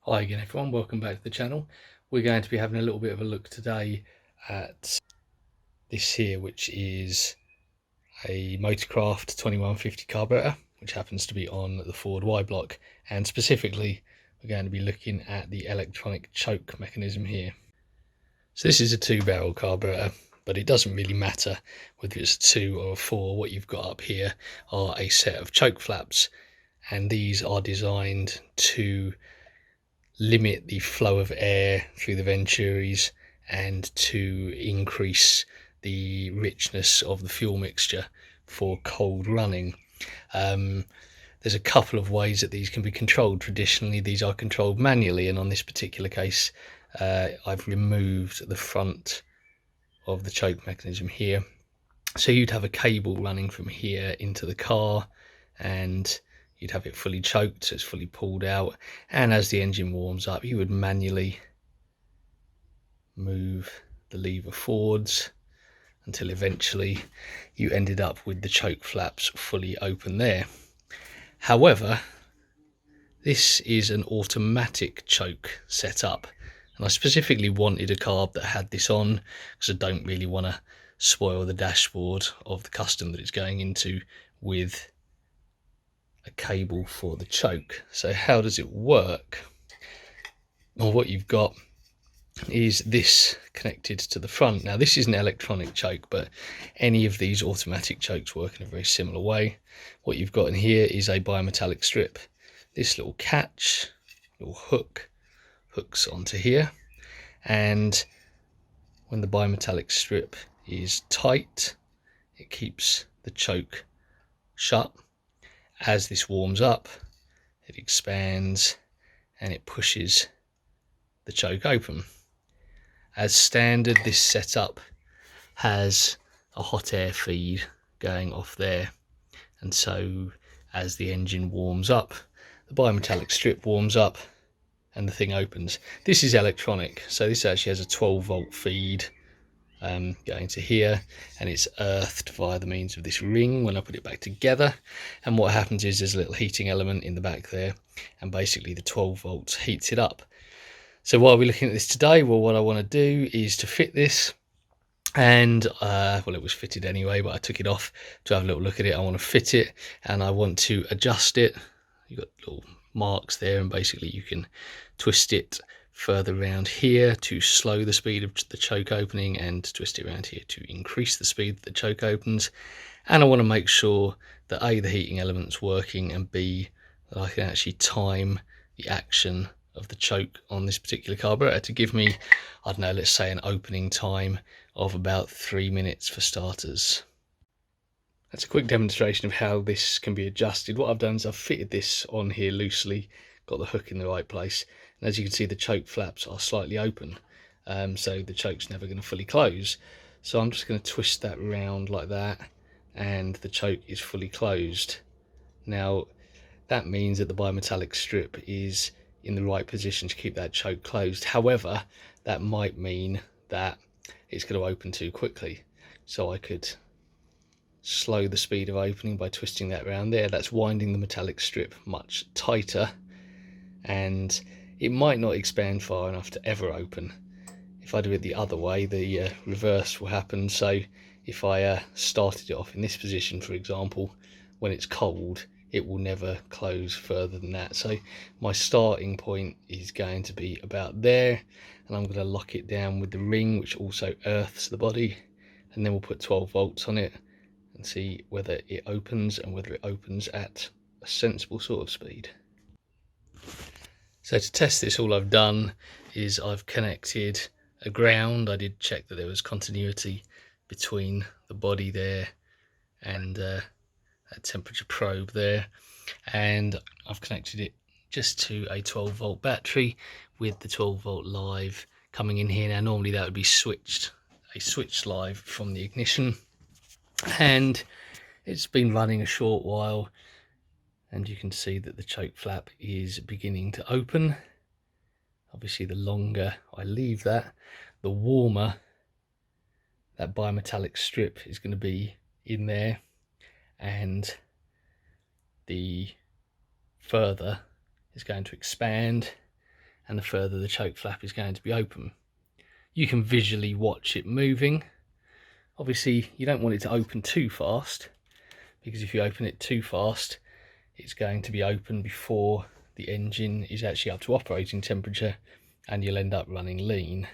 Hi again everyone, welcome back to the channel. We're going to be having a little bit of a look today at this here, which is a Motorcraft 2150 carburetor, which happens to be on the Ford Y block, and specifically we're going to be looking at the electronic choke mechanism here. So this is a 2-barrel carburetor, but it doesn't really matter whether it's a 2 or a 4. What you've got up here are a set of choke flaps, and these are designed to limit the flow of air through the venturis and to increase the richness of the fuel mixture for cold running. There's a couple of ways that these can be controlled. Traditionally, these are controlled manually, and on this particular case, I've removed the front of the choke mechanism here. So you'd have a cable running from here into the car, and you'd have it fully choked, so it's fully pulled out, and as the engine warms up you would manually move the lever forwards until eventually you ended up with the choke flaps fully open there. However, this is an automatic choke setup, and I specifically wanted a carb that had this on because I don't really want to spoil the dashboard of the custom that it's going into with a cable for the choke. So how does it work? Well, what you've got is this connected to the front. Now this is an electronic choke, but any of these automatic chokes work in a very similar way. What you've got in here is a bimetallic strip. This little catch, little hook, hooks onto here, and when the bimetallic strip is tight, it keeps the choke shut. As this warms up, it expands and it pushes the choke open. As standard, this setup has a hot air feed going off there, and so as the engine warms up, the bimetallic strip warms up and the thing opens. This is electronic, so this actually has a 12-volt feed going to here, and it's earthed via the means of this ring when I put it back together. And what happens is there's a little heating element in the back there, and basically the 12 volts heats it up. So while we're looking at this today, well, what I want to do is to fit this, and well, it was fitted anyway, but I took it off to have a little look at it. I want to fit it and I want to adjust it. You've got little marks there, and basically you can twist it further around here to slow the speed of the choke opening, and twist it around here to increase the speed that the choke opens. And I want to make sure that A, the heating element's working, and B, that I can actually time the action of the choke on this particular carburetor to give me, I don't know, let's say an opening time of about 3 minutes for starters. That's a quick demonstration of how this can be adjusted. What I've done is I've fitted this on here loosely, got the hook in the right place, and as you can see the choke flaps are slightly open, so the choke's never going to fully close. So I'm just going to twist that round like that, and the choke is fully closed. Now that means that the bimetallic strip is in the right position to keep that choke closed. However, that might mean that it's going to open too quickly, so I could slow the speed of opening by twisting that around there. That's winding the metallic strip much tighter, and it might not expand far enough to ever open. If I do it the other way, the reverse will happen. So if I started it off in this position, for example, when it's cold, it will never close further than that. So my starting point is going to be about there, and I'm going to lock it down with the ring, which also earths the body, and then we'll put 12 volts on it and see whether it opens, and whether it opens at a sensible sort of speed. So to test this, all I've done is I've connected a ground. I did check that there was continuity between the body there and that temperature probe there, and I've connected it just to a 12-volt battery with the 12-volt live coming in here. Now normally that would be switched live from the ignition, and it's been running a short while, and you can see that the choke flap is beginning to open. Obviously the longer I leave that, the warmer that bimetallic strip is going to be in there, and the further is going to expand, and the further the choke flap is going to be open. You can visually watch it moving. Obviously you don't want it to open too fast, because if you open it too fast it's going to be open before the engine is actually up to operating temperature and you'll end up running lean.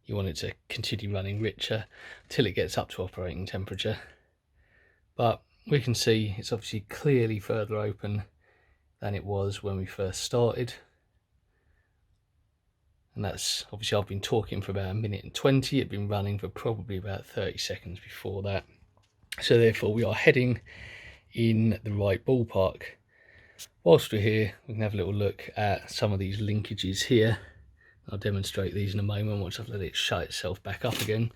You want it to continue running richer till it gets up to operating temperature. But we can see it's obviously clearly further open than it was when we first started. And that's obviously, I've been talking for about 1:20. It'd been running for probably about 30 seconds before that. So therefore we are heading in the right ballpark. Whilst we're here, we can have a little look at some of these linkages here. I'll demonstrate these in a moment once I've let it shut itself back up again.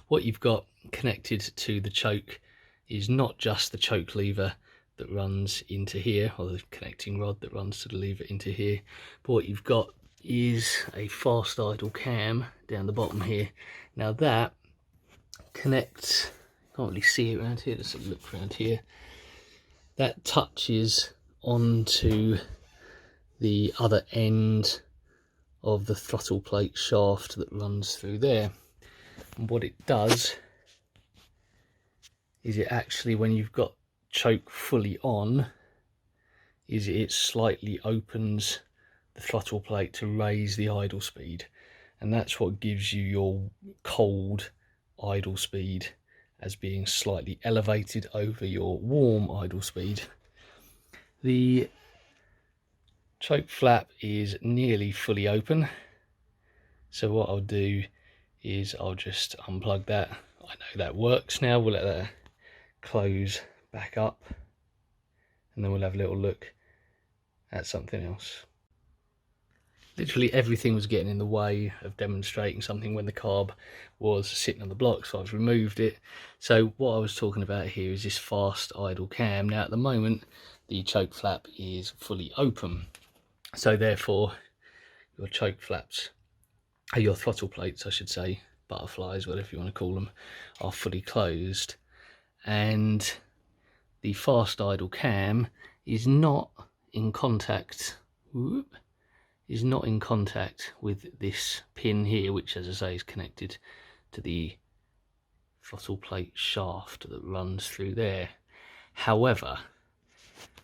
What you've got connected to the choke is not just the choke lever that runs into here, or the connecting rod that runs to the lever into here, but what you've got is a fast idle cam down the bottom here. Now that connects, can't really see it around here, let's have a look around here. That touches onto the other end of the throttle plate shaft that runs through there. And what it does is it actually, when you've got choke fully on, is it slightly opens the throttle plate to raise the idle speed, and that's what gives you your cold idle speed as being slightly elevated over your warm idle speed. The choke flap is nearly fully open, so what I'll do is I'll just unplug that. I know that works now. We'll let that close back up and then we'll have a little look at something else. Literally everything was getting in the way of demonstrating something when the carb was sitting on the block, so I've removed it. So what I was talking about here is this fast idle cam. Now at the moment the choke flap is fully open, so therefore your choke flaps, your throttle plates I should say, butterflies, whatever you want to call them, are fully closed, and the fast idle cam is not in contact with this pin here, which as I say is connected to the throttle plate shaft that runs through there. However,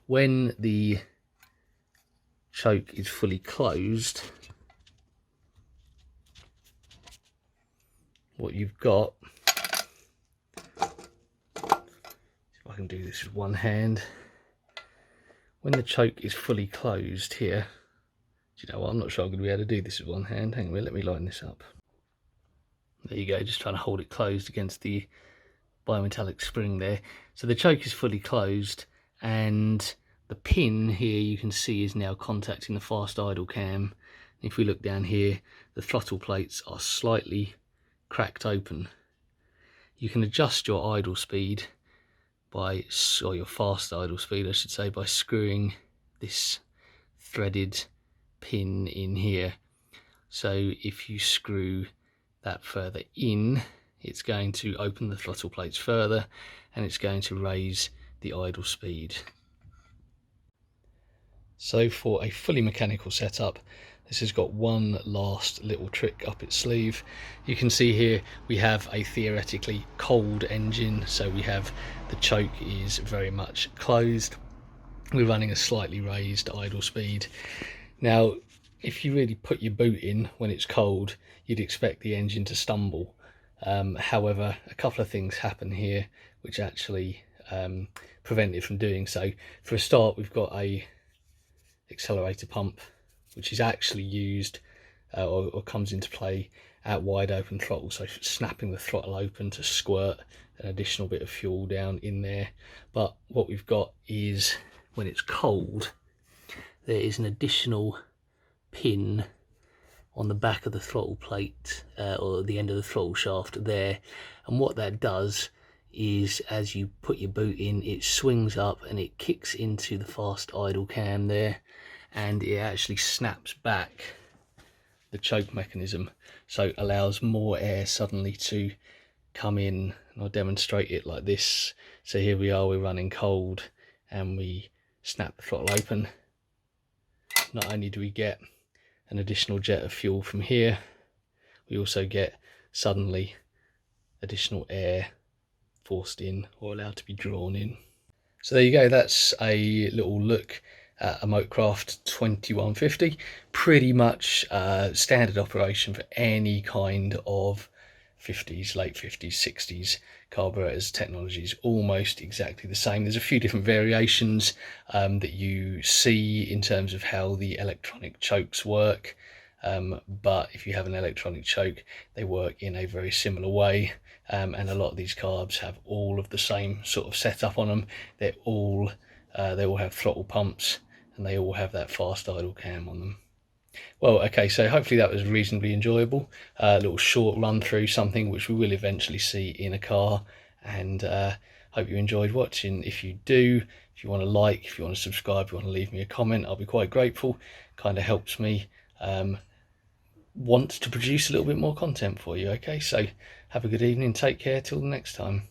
when the choke is fully closed, what you've got, if I can do this with one hand, when the choke is fully closed here, do you know what, I'm not sure I'm going to be able to do this with one hand. Hang on a minute, let me line this up. There you go, just trying to hold it closed against the bimetallic spring there. So the choke is fully closed and the pin here you can see is now contacting the fast idle cam. If we look down here, the throttle plates are slightly cracked open. You can adjust your idle speed by, or your fast idle speed I should say, by screwing this threaded pin in here. So if you screw that further in, it's going to open the throttle plates further and it's going to raise the idle speed. So for a fully mechanical setup, this has got one last little trick up its sleeve. You can see here we have a theoretically cold engine, so we have the choke is very much closed. We're running a slightly raised idle speed. Now if you really put your boot in when it's cold, you'd expect the engine to stumble. However, a couple of things happen here which actually prevent it from doing so. For a start, we've got a accelerator pump which is actually used or comes into play at wide open throttle, so snapping the throttle open to squirt an additional bit of fuel down in there. But what we've got is, when it's cold, there is an additional pin on the back of the throttle plate or the end of the throttle shaft there, and what that does is as you put your boot in, it swings up and it kicks into the fast idle cam there, and it actually snaps back the choke mechanism, so it allows more air suddenly to come in. And I'll demonstrate it like this. So here we are, we're running cold and we snap the throttle open. Not only do we get an additional jet of fuel from here, we also get suddenly additional air forced in or allowed to be drawn in. So there you go, that's a little look at a Motorcraft 2150. Pretty much standard operation for any kind of 50s, late 50s, 60s carburetors. Technology is almost exactly the same. There's a few different variations that you see in terms of how the electronic chokes work. But if you have an electronic choke, they work in a very similar way, and a lot of these carbs have all of the same sort of setup on them. They all have throttle pumps, and they all have that fast idle cam on them. Well, okay, so hopefully that was reasonably enjoyable. A little short run through something which we will eventually see in a car, and hope you enjoyed watching. If you do, if you want to like, if you want to subscribe, if you want to leave me a comment, I'll be quite grateful. Kind of helps me want to produce a little bit more content for you. Okay, so have a good evening, take care, till the next time.